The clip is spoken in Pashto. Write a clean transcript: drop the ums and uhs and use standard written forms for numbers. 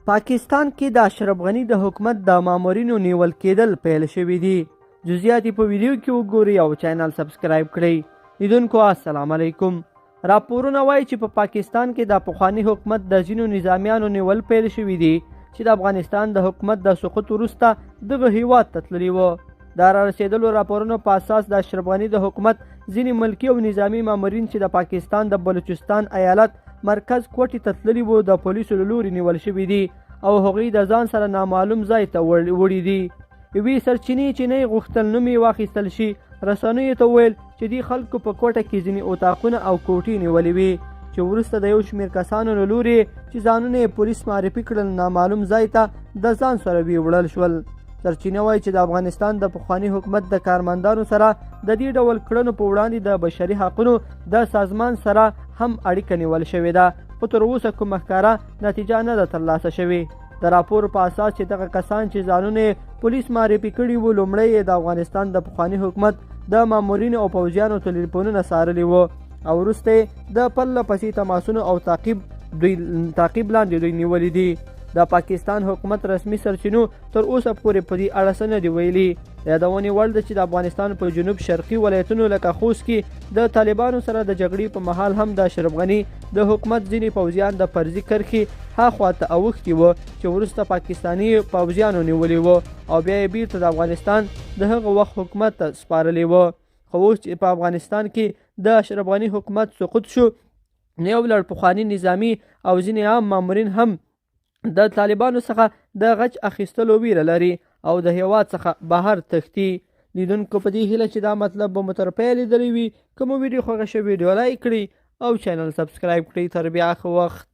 پاکستان کې د اشرف غني د حکومت د مامورینو نیول کېدل پیل شوي دي. جزئیات په ویډیو کې وګورئ او چینل سبسکرایب کړئ. لیدونکو السلام علیکم. راپورونه وایي چې په پاکستان کې د پخواني حکومت د ځینو نظامیانو نیول پیل شوي دي چې د افغانستان د حکومت د سقوط وروسته دغه هیواد ته تللي وو. د رارسېدلو راپورونو په اساس د اشرف غني د حکومت ځینې ملکي او نظامي مامورین چې د پاکستان د بلوچستان ایالت مرکز کوټې ته تللي وو د پولیسو له لوري نیول شوي دي او هغوی د ځان سره نامعلوم ځای ته وړي دي. یوې سرچینې چې نه یې غوښتل نوم یې واخیستل شي رسنیو ته وویل چې دې خلکو په کوټه کې ځینې اتاقونه او کوټې نیولې وي چې وروسته د یو شمېر کسانو له لوري چې ځانونه یې پولیس معرفي کړل نامعلوم ځای ته د ځان سره ویوړل شول. سرچینه وایي چې د افغانستان د پخواني حکومت د کارمندانو سره د دې ډول کړنو په وړاندې د بشري حقونو د سازمان سره هم اړیکه نیول شوې ده، خو تر اوسه کومه ښکاره نتیجه نه ده ترلاسه شوې. د راپور په اساس چې دغه کسان چې ځانونه پولیس معرفي کړي وو لومړی د افغانستان د پخواني حکومت د مامورینو او پوځیانو ټلیفونونه څارلي وو او وروسته د پرله پسې تماسونو او تعقیب لاندې دوی نیولي دي. د پاکستان حکومت رسمي سرچینو تر اوسه پورې په دې اړه څه نه دي ویلي. یادونې وړ ده چې د افغانستان په جنوب شرقي ولایتونو لکه خوست کې د طالبانو سره د جګړې په مهال هم د اشرف غني د حکومت ځینې پوځیان د فرضي کرښې هاخوا ته اوښتي وو چې وروسته پاکستاني پوځیانو نیولي وو او بیا یې بیرته د افغانستان د هغه وخت حکومت ته سپارلي وو. خو اوس چې په افغانستان کې د اشرف غني حکومت سقوط شو نو یو لړ پخواني نظامي او ځینې عام مامورین هم د طالبانو څخه د غچ اخیستلو ویره لري او د هیواد څخه بهر تښتي. لیدونکو په دې هیله چې دا مطلب به مو تر پیل لیدلی وي. که مو ویډیو خوښه شوې ویډیو لایک کړئ او چینل سبسکرایب کړئ. تر بیا ښه وخت.